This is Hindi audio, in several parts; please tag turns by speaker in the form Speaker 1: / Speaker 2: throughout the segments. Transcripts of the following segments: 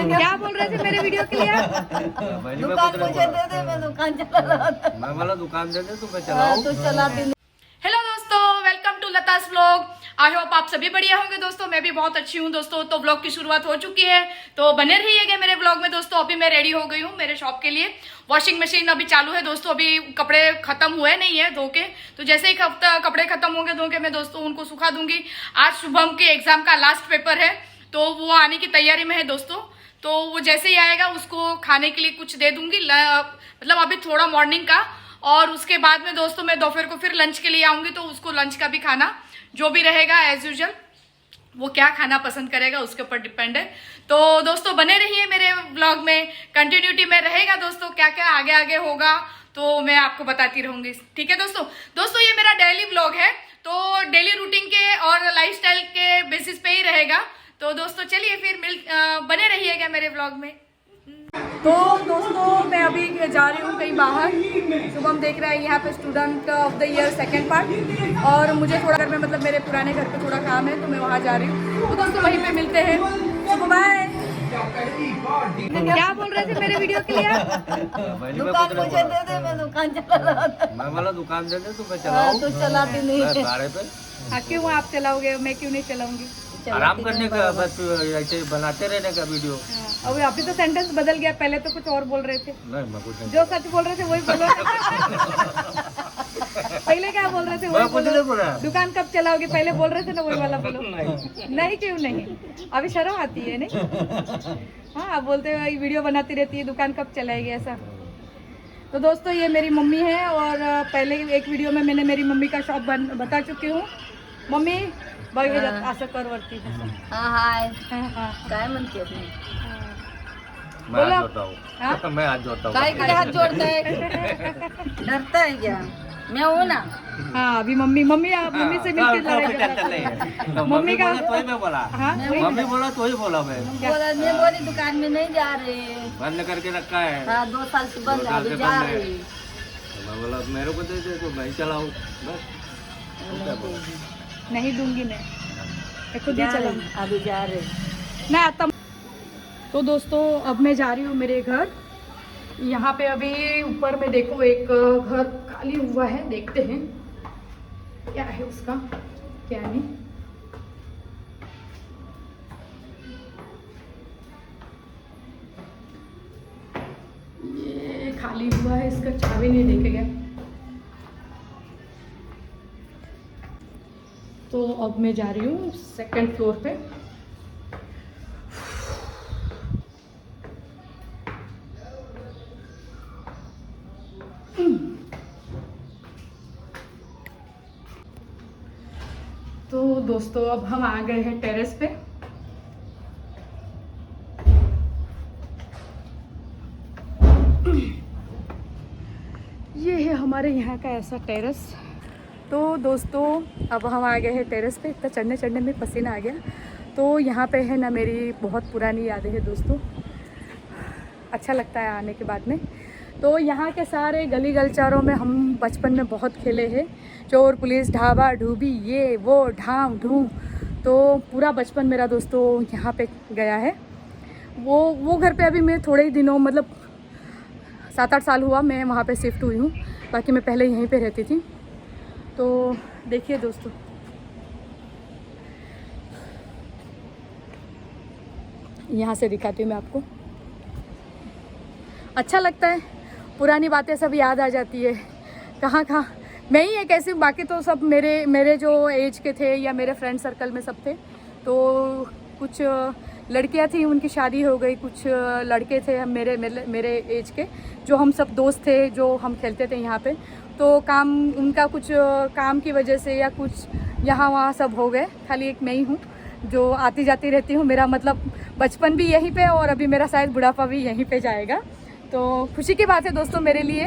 Speaker 1: क्या बोल रहे थे मेरे वीडियो के लिए आप?
Speaker 2: दुकान मुझे दे दे, मैं दुकान चला रहा था।
Speaker 3: मैं बोला दुकान दे दे तो मैं चलाऊं।
Speaker 2: तू चलाती नहीं।
Speaker 1: हेलो दोस्तों, welcome to Lata's vlog. I hope आप सभी बढ़िया होंगे दोस्तों। मैं भी बहुत अच्छी हूँ दोस्तों। तो व्लॉग की शुरुआत हो चुकी है, तो बने रहिएगा मेरे व्लॉग में दोस्तों। अभी मैं रेडी हो गई हूँ मेरे शॉप के लिए। वॉशिंग मशीन अभी चालू है दोस्तों, अभी कपड़े खत्म हुए नहीं है धो के। तो जैसे ही कपड़े खत्म होंगे धो के मैं दोस्तों उनको सुखा दूंगी। आज शुभम के एग्जाम का लास्ट पेपर है, तो वो आने की तैयारी में है दोस्तों। तो वो जैसे ही आएगा उसको खाने के लिए कुछ दे दूंगी, मतलब अभी थोड़ा मॉर्निंग का, और उसके बाद में दोस्तों मैं दोपहर को फिर लंच के लिए आऊंगी। तो उसको लंच का भी खाना जो भी रहेगा एज यूजुअल, वो क्या खाना पसंद करेगा उसके ऊपर डिपेंड है। तो दोस्तों बने रहिए मेरे व्लॉग में, कंटिन्यूटी में रहेगा दोस्तों। क्या क्या आगे आगे होगा तो मैं आपको बताती रहूंगी, ठीक है दोस्तों। ये मेरा डेली व्लॉग है, तो डेली रूटीन के और लाइफस्टाइल के बेसिस पे ही रहेगा। तो दोस्तों चलिए फिर बने रहिएगा मेरे व्लॉग में। तो दोस्तों मैं अभी जा रही हूँ कहीं बाहर। शुभम देख रहा है यहाँ पे student of the year second part, और मुझे थोड़ा घर में मतलब मेरे पुराने घर पे थोड़ा काम है, तो मैं वहाँ जा रही हूँ। तो दोस्तों वहीं पे मिलते हैं। बाय। क्या बोल रहे थे मेरे वीडियो के लिए आप?
Speaker 2: दुकान मुझे दे दे, मैं दुकान चला रहा था।
Speaker 3: मैं बोला दुकान दे दे तो मैं चलाऊं।
Speaker 2: तू चलाती नहीं।
Speaker 3: भाड़े पे
Speaker 1: क्यों आप चलाओगे, मैं क्यों नहीं चलाऊंगी?
Speaker 3: आराम करने का, बस ऐसे बनाते रहने का वीडियो।
Speaker 1: अभी तो सेंटेंस बदल गया, पहले तो कुछ और बोल रहे थे।
Speaker 3: नहीं मैं कुछ नहीं,
Speaker 1: जो सच बोल रहे थे वही बोलो। पहले क्या बोल रहे थे वही
Speaker 3: मैं कुछ नहीं बोला।
Speaker 1: दुकान कब चलाओगे पहले बोल रहे थे ना, वही वाला बोलो। नहीं क्यों नहीं, अभी शर्म आती है नहीं? हाँ आप बोलते हो वीडियो बनाती रहती है, दुकान कब चलाएगी ऐसा। तो दोस्तों ये मेरी मम्मी है, और पहले एक वीडियो में मैंने मेरी मम्मी का शॉप बता चुकी हूँ। मम्मी असं कर वरती।
Speaker 2: हाय
Speaker 1: हाँ
Speaker 2: काय म्हणते अपनी?
Speaker 3: मैं
Speaker 1: बोला।
Speaker 3: हाथ जोड़ता हूँ। मैं हाथ जोड़ता हूँ।
Speaker 2: काय के हाथ जोड़ता है? डरता है क्या? मैं हूँ ना।
Speaker 1: हाँ अभी मम्मी से मिलकर लड़ाई कर रहा था। मम्मी का
Speaker 3: बोला तो ही मैं बोला।
Speaker 1: हाँ
Speaker 3: मम्मी बोला तो ही बोला मैं।
Speaker 2: मैं बोली दुकान में नहीं जा रहे।
Speaker 3: बंद करके रखा है।
Speaker 2: हाँ 2 साल से बंद है, अभी जा रहे।
Speaker 3: तो मैं बोला मेरे को दे दे तो मैं चलाऊं बस।
Speaker 1: नहीं दूंगी मैं खुद ही चलाऊंगी।
Speaker 2: अभी जा रहे।
Speaker 1: मैं आता। तो दोस्तों अब मैं जा रही हूँ मेरे घर। यहाँ पे अभी ऊपर में देखो एक घर खाली हुआ है, देखते हैं क्या है उसका क्या नहीं। ये खाली हुआ है, इसका चाबी नहीं लेके गया। तो अब मैं जा रही हूँ सेकंड फ्लोर पे। तो दोस्तों अब हम आ गए हैं टेरेस पे। ये है हमारे यहाँ का ऐसा टेरेस। तो दोस्तों अब हम आ गए हैं टेरेस पे। इतना चढ़ने में पसीना आ गया। तो यहाँ पे है ना मेरी बहुत पुरानी यादें हैं दोस्तों, अच्छा लगता है आने के बाद में। तो यहाँ के सारे गली गलचारों में हम बचपन में बहुत खेले हैं, चोर पुलिस ढाबा ढूबी ये वो ढाम ढूम। तो पूरा बचपन मेरा दोस्तों यहाँ पे गया है। वो घर पे अभी मैं थोड़े ही दिनों मतलब 7-8 साल हुआ मैं वहाँ पे शिफ्ट हुई हूँ, बाकी मैं पहले यहीं पे रहती थी। तो देखिए दोस्तों यहाँ से दिखाती हूँ मैं आपको। अच्छा लगता है, पुरानी बातें सब याद आ जाती है। कहाँ मैं ही एक ऐसी, बाकी तो सब मेरे जो एज के थे या मेरे फ्रेंड सर्कल में सब थे। तो कुछ लड़कियां थी उनकी शादी हो गई, कुछ लड़के थे मेरे एज के, जो हम सब दोस्त थे, जो हम खेलते थे यहाँ पे। तो उनका कुछ काम की वजह से या कुछ यहाँ वहाँ सब हो गए। खाली एक मैं ही हूँ जो आती जाती रहती हूँ। मेरा मतलब बचपन भी यहीं पे, और अभी मेरा शायद बुढ़ापा भी यहीं पे जाएगा। तो खुशी की बात है दोस्तों मेरे लिए।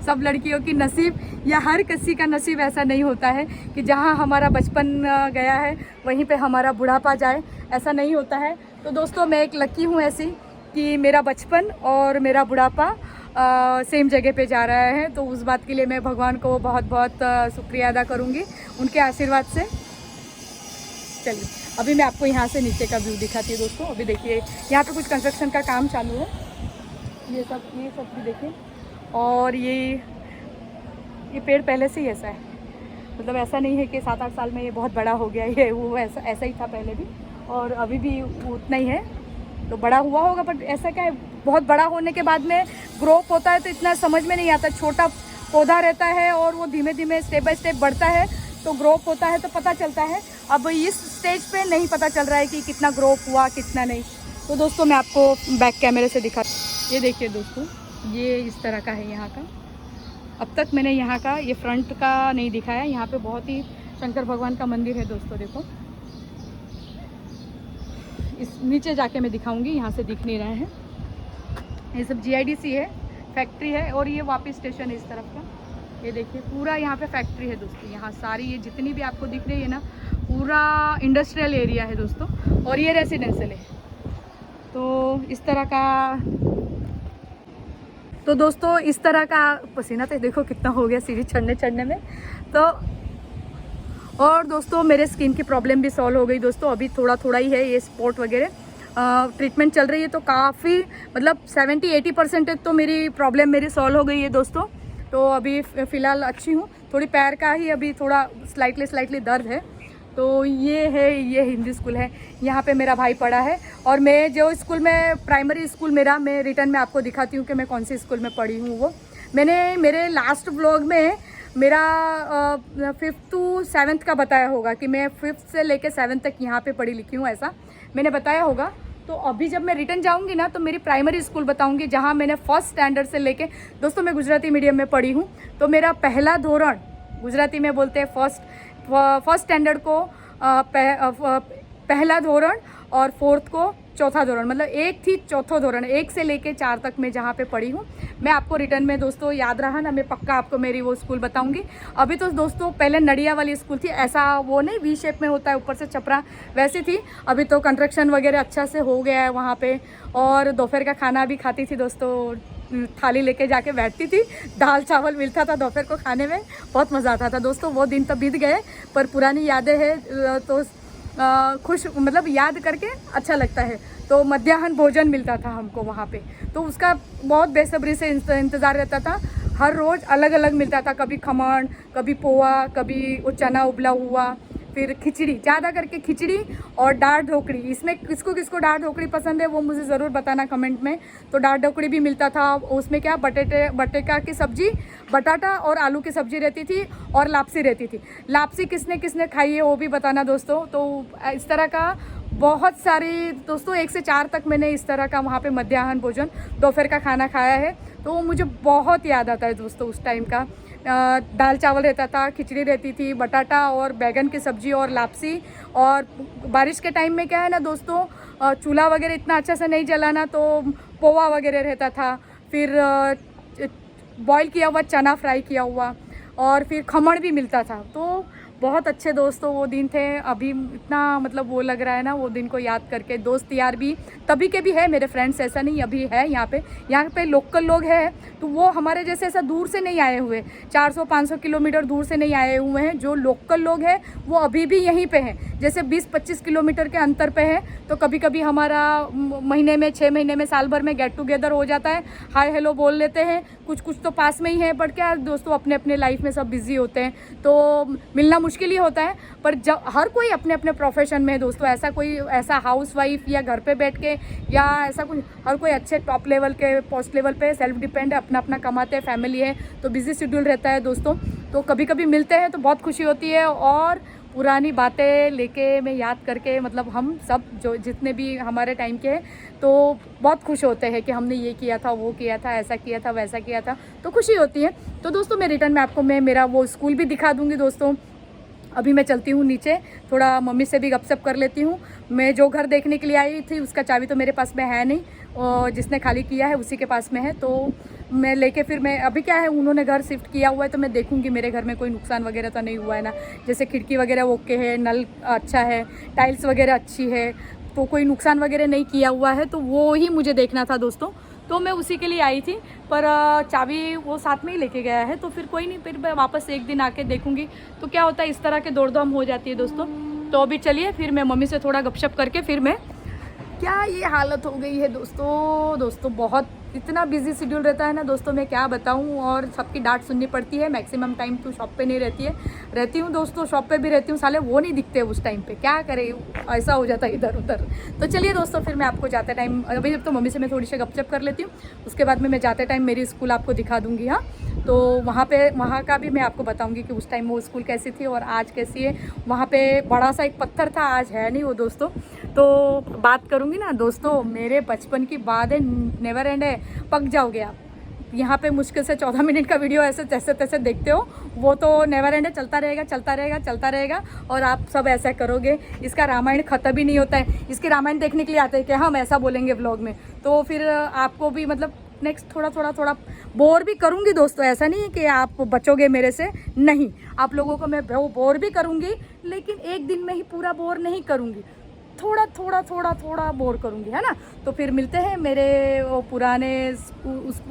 Speaker 1: सब लड़कियों की नसीब या हर किसी का नसीब ऐसा नहीं होता है कि जहाँ हमारा बचपन गया है वहीं पे हमारा बुढ़ापा जाए, ऐसा नहीं होता है। तो दोस्तों मैं एक लकी हूँ ऐसी कि मेरा बचपन और मेरा बुढ़ापा सेम जगह पे जा रहा है। तो उस बात के लिए मैं भगवान को बहुत बहुत शुक्रिया अदा करूँगी, उनके आशीर्वाद से। चलिए अभी मैं आपको यहाँ से नीचे का व्यू दिखाती हूँ दोस्तों। अभी देखिए यहाँ पे कुछ कंस्ट्रक्शन का काम चालू है, ये सब भी देखिए। और ये पेड़ पहले से ही ऐसा है, मतलब ऐसा नहीं है कि 7-8 साल में ये बहुत बड़ा हो गया, ये वो ऐसा ही था पहले भी और अभी भी उतना ही है। तो बड़ा हुआ होगा, बट ऐसा क्या है, बहुत बड़ा होने के बाद में ग्रोथ होता है तो इतना समझ में नहीं आता। छोटा पौधा रहता है और वो धीमे धीमे स्टेप बाय स्टेप बढ़ता है तो ग्रोथ होता है तो पता चलता है। अब इस स्टेज पे नहीं पता चल रहा है कि कितना ग्रोथ हुआ कितना नहीं। तो दोस्तों मैं आपको बैक कैमरे से दिखा, ये देखिए दोस्तों, ये इस तरह का है यहाँ का। अब तक मैंने यहाँ का ये फ्रंट का नहीं दिखाया। यहाँ पे बहुत ही शंकर भगवान का मंदिर है दोस्तों, देखो। इस नीचे जाके मैं दिखाऊंगी, यहाँ से दिख नहीं रहे हैं। ये सब GIDC है, फैक्ट्री है। और ये वापस स्टेशन है इस तरफ का, ये देखिए पूरा यहाँ पे फैक्ट्री है दोस्तों। यहाँ सारी ये जितनी भी आपको दिख रही है ना, पूरा इंडस्ट्रियल एरिया है दोस्तों। और ये रेसिडेंशियल है। तो इस तरह का, तो दोस्तों इस तरह का पसीना तो देखो कितना हो गया सीढ़ी चढ़ने में। तो और दोस्तों मेरे स्किन की प्रॉब्लम भी सॉल्व हो गई दोस्तों। अभी थोड़ा ही है ये स्पॉट वगैरह, ट्रीटमेंट चल रही है तो काफ़ी मतलब 70-80% तो मेरी प्रॉब्लम मेरी सॉल्व हो गई है दोस्तों। तो अभी फ़िलहाल अच्छी हूँ। थोड़ी पैर का ही अभी थोड़ा स्लाइटली दर्द है। तो ये है, ये हिंदी स्कूल है, यहाँ पे मेरा भाई पढ़ा है। और मैं जो स्कूल में, प्राइमरी स्कूल मेरा, मैं रिटर्न में आपको दिखाती हूँ कि मैं कौन सी स्कूल में पढ़ी हूँ। वो मैंने मेरे लास्ट व्लॉग में मेरा 5th to 7th का बताया होगा कि मैं 5th से लेके 7th तक यहाँ पे पढ़ी लिखी हूँ, ऐसा मैंने बताया होगा। तो अभी जब मैं रिटर्न जाऊँगी ना तो मेरी प्राइमरी स्कूल बताऊँगी जहाँ मैंने फर्स्ट स्टैंडर्ड से लेके, दोस्तों मैं गुजराती मीडियम में पढ़ी हूँ। तो मेरा पहला धोरण, गुजराती में बोलते हैं फर्स्ट स्टैंडर्ड को पहला धोरण और 4th को चौथा धोरण, मतलब 1 थी चौथा धोरण, 1 से लेके 4 तक मैं जहाँ पे पढ़ी हूँ। मैं आपको रिटर्न में दोस्तों याद रहा ना, मैं पक्का आपको मेरी वो स्कूल बताऊंगी। अभी तो दोस्तों पहले नडिया वाली स्कूल थी, ऐसा वो नहीं V शेप में होता है ऊपर से छपरा, वैसी थी। अभी तो कंस्ट्रक्शन वगैरह अच्छा से हो गया है वहाँ पे। और दोपहर का खाना भी खाती थी दोस्तों, थाली लेके जाके बैठती थी, दाल चावल मिलता था दोपहर को खाने में, बहुत मज़ा आता था दोस्तों। वो दिन तो बीत गए पर पुरानी यादें हैं तो खुश, मतलब याद करके अच्छा लगता है। तो मध्याह्न भोजन मिलता था हमको वहाँ पे, तो उसका बहुत बेसब्री से इंतज़ार रहता था। हर रोज़ अलग अलग मिलता था, कभी खमण, कभी पोहा, कभी वो चना उबला हुआ, फिर खिचड़ी, ज़्यादा करके खिचड़ी और दाल ढोकड़ी। इसमें किसको दाल ढोकड़ी पसंद है वो मुझे ज़रूर बताना कमेंट में। तो दाल ढोकड़ी भी मिलता था, उसमें क्या बटेका की सब्ज़ी, बटाटा और आलू की सब्ज़ी रहती थी और लापसी रहती थी। लापसी किसने खाई है वो भी बताना दोस्तों। तो इस तरह का बहुत सारी दोस्तों 1 से 4 तक मैंने इस तरह का वहाँ पे मध्याह्न भोजन, दोपहर का खाना खाया है। तो वो मुझे बहुत याद आता है दोस्तों उस टाइम का। दाल चावल रहता था, खिचड़ी रहती थी, बटाटा और बैगन की सब्ज़ी और लापसी। और बारिश के टाइम में क्या है ना दोस्तों, चूल्हा वगैरह इतना अच्छा से नहीं जलाना, तो पोहा वगैरह रहता था, फिर बॉईल किया हुआ चना फ्राई किया हुआ, और फिर खमण भी मिलता था। तो बहुत अच्छे दोस्तों वो दिन थे। अभी इतना मतलब वो लग रहा है ना वो दिन को याद करके। दोस्त यार भी तभी के भी है मेरे फ्रेंड्स, ऐसा नहीं अभी है यहाँ पे लोकल लोग हैं। तो वो हमारे जैसे ऐसा दूर से नहीं आए हुए, 400-500 किलोमीटर दूर से नहीं आए हुए हैं। जो लोकल लोग हैं वो अभी भी यहीं पे हैं, जैसे 20-25 किलोमीटर के अंतर पे है। तो कभी कभी हमारा महीने में, 6 महीने में, साल भर में गेट टुगेदर हो जाता है, हाय हेलो बोल लेते हैं। कुछ तो पास में ही है, बट क्या दोस्तों अपने अपने लाइफ में सब बिजी होते हैं तो मिलना मुश्किल ही होता है। पर जब हर कोई अपने अपने प्रोफेशन में है दोस्तों, ऐसा कोई ऐसा हाउस वाइफ या घर पे बैठ के या ऐसा कुछ, हर कोई अच्छे टॉप लेवल के पोस्ट लेवल पे सेल्फ डिपेंड है, अपना अपना कमाते हैं, फैमिली है, तो बिजी शेड्यूल रहता है दोस्तों। तो कभी कभी मिलते हैं तो बहुत खुशी होती है। और पुरानी बातें लेके मैं याद करके, मतलब हम सब जो जितने भी हमारे टाइम के हैं तो बहुत खुश होते हैं कि हमने ये किया था, वो किया था, ऐसा किया था, वैसा किया था, तो खुशी होती है। तो दोस्तों मैं रिटर्न में आपको मैं मेरा वो स्कूल भी दिखा दूँगी दोस्तों। अभी मैं चलती हूँ नीचे, थोड़ा मम्मी से भी गपशप कर लेती हूँ। मैं जो घर देखने के लिए आई थी उसका चाबी तो मेरे पास में है नहीं, और जिसने खाली किया है उसी के पास में है। तो मैं लेके फिर मैं, अभी क्या है उन्होंने घर शिफ्ट किया हुआ है तो मैं देखूँगी मेरे घर में कोई नुकसान वगैरह तो नहीं हुआ है ना, जैसे खिड़की वगैरह ओके है, नल अच्छा है, टाइल्स वगैरह अच्छी है, तो कोई नुकसान वगैरह नहीं किया हुआ है। तो वो ही मुझे देखना था दोस्तों, तो मैं उसी के लिए आई थी। पर चाबी वो साथ में ही लेके गया है, तो फिर कोई नहीं, फिर मैं वापस एक दिन आके देखूंगी। तो क्या होता है इस तरह के दौड़ दौड़ हो जाती है दोस्तों। तो अभी चलिए फिर मैं मम्मी से थोड़ा गपशप करके फिर मैं, क्या ये हालत हो गई है दोस्तों बहुत इतना बिजी शेड्यूल रहता है ना दोस्तों, मैं क्या बताऊं। और सबकी डांट सुननी पड़ती है। मैक्सिमम टाइम तो शॉप पे नहीं रहती हूँ दोस्तों, शॉप पे भी रहती हूँ, साले वो नहीं दिखते उस टाइम पे, क्या करे, ऐसा हो जाता है इधर उधर। तो चलिए दोस्तों फिर मैं आपको जाते टाइम, अभी तो मम्मी से मैं थोड़ी सी गपशप कर लेती हूँ, उसके बाद में मैं जाते टाइम मेरी स्कूल आपको दिखा दूँगी। हाँ, तो वहाँ का भी मैं आपको बताऊँगी कि उस टाइम वो स्कूल कैसी थी और आज कैसी है। वहाँ पे बड़ा सा एक पत्थर था, आज है नहीं वो दोस्तों। तो बात करूँगी ना दोस्तों, मेरे बचपन की बात है, नेवर एंड है, पक जाओगे आप। यहाँ पे मुश्किल से 14 मिनट का वीडियो ऐसे जैसे तैसे देखते हो, वो तो नेवर एंड है, चलता रहेगा और आप सब ऐसा करोगे। इसका रामायण ख़त्म भी नहीं होता है। इसके रामायण देखने के लिए आते हैं कि हम ऐसा बोलेंगे व्लॉग में, तो फिर आपको भी मतलब नेक्स्ट थोड़ा बोर भी करूँगी दोस्तों। ऐसा नहीं है कि आप बचोगे मेरे से, नहीं, आप लोगों को मैं बोर भी करूँगी, लेकिन एक दिन में ही पूरा बोर नहीं करूँगी, थोड़ा बोर करूँगी, है ना। तो फिर मिलते हैं मेरे वो पुराने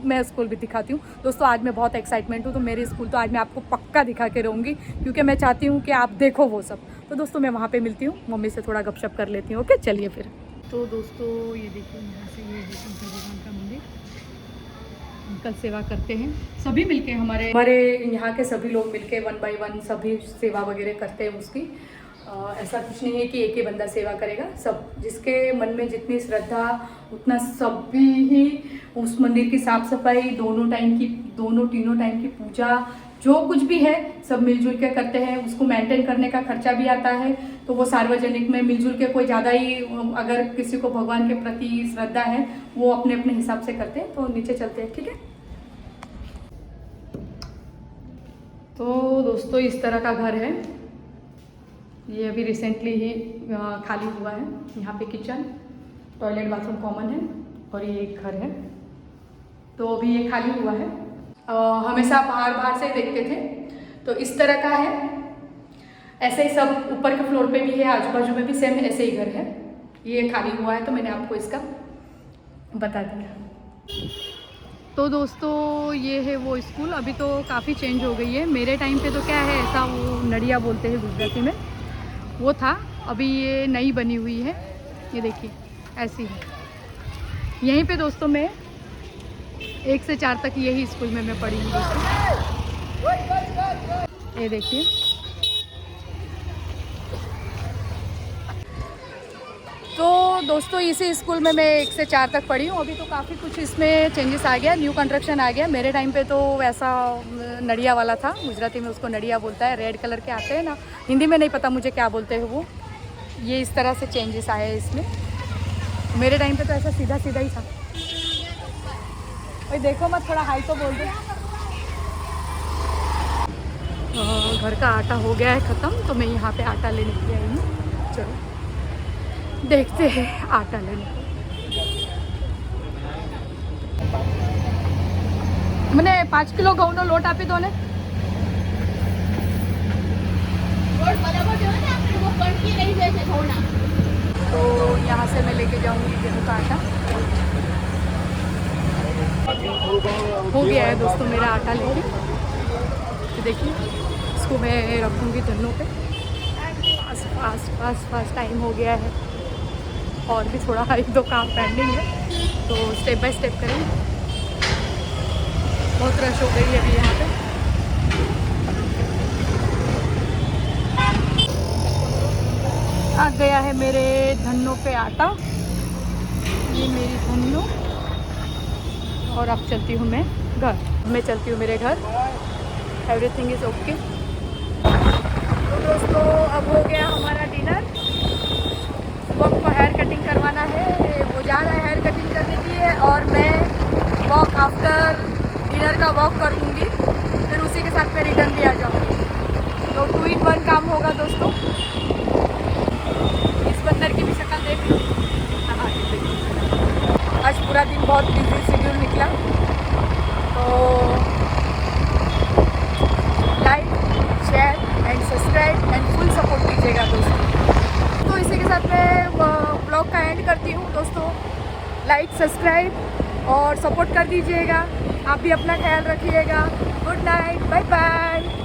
Speaker 1: मैं स्कूल भी दिखाती हूँ दोस्तों। आज मैं बहुत एक्साइटमेंट हूँ, तो मेरी स्कूल तो आज मैं आपको पक्का दिखा के रहूँगी, क्योंकि मैं चाहती हूँ कि आप देखो वो सब। तो दोस्तों मैं वहाँ पे मिलती हूँ, मम्मी से थोड़ा गपशप कर लेती हूँ। ओके चलिए फिर। तो दोस्तों ये देखिए, यहाँ से ये शंकर भगवान का मंदिर, अंकल सेवा करते हैं, सभी मिलके हमारे यहाँ के सभी लोग मिलके 1 by 1 सभी सेवा वगैरह करते हैं उसकी। ऐसा कुछ नहीं है कि एक ही बंदा सेवा करेगा, सब जिसके मन में जितनी श्रद्धा उतना सभी ही उस मंदिर की साफ सफाई, तीनों टाइम की पूजा, जो कुछ भी है सब मिलजुल के करते हैं। उसको मेंटेन करने का खर्चा भी आता है, तो वो सार्वजनिक में मिलजुल के, कोई ज़्यादा ही अगर किसी को भगवान के प्रति श्रद्धा है वो अपने अपने हिसाब से करते हैं। तो नीचे चलते हैं, ठीक है। तो दोस्तों इस तरह का घर है, ये अभी रिसेंटली ही खाली हुआ है। यहाँ पे किचन, टॉयलेट, बाथरूम कॉमन है और ये एक घर है। तो अभी ये खाली हुआ है। हमेशा बाहर से देखते थे, तो इस तरह का है। ऐसे ही सब ऊपर के फ्लोर पे भी है, आजू बाजू में भी सेम ऐसे ही घर है। ये खाली हुआ है तो मैंने आपको इसका बता दिया। तो दोस्तों ये है वो स्कूल, अभी तो काफ़ी चेंज हो गई है। मेरे टाइम पे तो क्या है, ऐसा वो नड़िया बोलते हैं गुजराती में, वो था। अभी ये नई बनी हुई है, ये देखिए ऐसी है। यहीं पे दोस्तों मैं 1 से 4 तक यही स्कूल में मैं पढ़ी हूँ दोस्तों। ये देखिए, तो दोस्तों इसी स्कूल में मैं 1 से 4 तक पढ़ी हूँ। अभी तो काफ़ी कुछ इसमें चेंजेस आ गया, न्यू कंस्ट्रक्शन आ गया। मेरे टाइम पे तो वैसा नड़िया वाला था, गुजराती में उसको नड़िया बोलता है, रेड कलर के आते हैं ना, हिंदी में नहीं पता मुझे क्या बोलते हैं वो। ये इस तरह से चेंजेस आए हैं इसमें। मेरे टाइम पे तो ऐसा सीधा ही था। भाई देखो मत, थोड़ा हाई तो बोल दो। घर का आटा हो गया है ख़त्म, तो मैं यहाँ पे आटा लेने के लिए आई हूँ। चलो देखते हैं आटा लेने। मैंने 5 किलो घઉંનો લોટ આપી દો ને। तो यहाँ से मैं लेके जाऊंगी गेहूँ का आटा। हो गया है दोस्तों मेरा आटा लेके, तो देखिए इसको मैं रखूँगी धन्नों पे। फास्ट टाइम हो गया है, और भी थोड़ा 1-2 काम पेंडिंग है, तो स्टेप बाय स्टेप करेंगे। बहुत रश हो गई है अभी यहाँ पे। आ गया है मेरे धन्नों पे आटा, ये मेरी धन्नों। और अब चलती हूँ मैं घर, चलती हूँ मेरे घर। Everything is okay. तो दोस्तों अब हो गया हमारा डिनर। वो को हेयर कटिंग करवाना है, वो जा रहा है हेयर कटिंग करने के लिए, और मैं वॉक आफ्टर डिनर का वॉक कर लूँगी, फिर उसी के साथ मैं रिटर्न भी आ जाऊँगी। तो 2 in 1 काम होगा दोस्तों। इस बंदर की भी शक्ल देख लो। आज पूरा दिन बहुत बिजी शेड्यूल निकला, तो like, share and subscribe and full support कीजिएगा दोस्तों। तो इसी के साथ मैं ब्लॉग का एंड करती हूँ दोस्तों। लाइक, सब्सक्राइब और सपोर्ट कर दीजिएगा। आप भी अपना ख्याल रखिएगा। Good night, bye bye.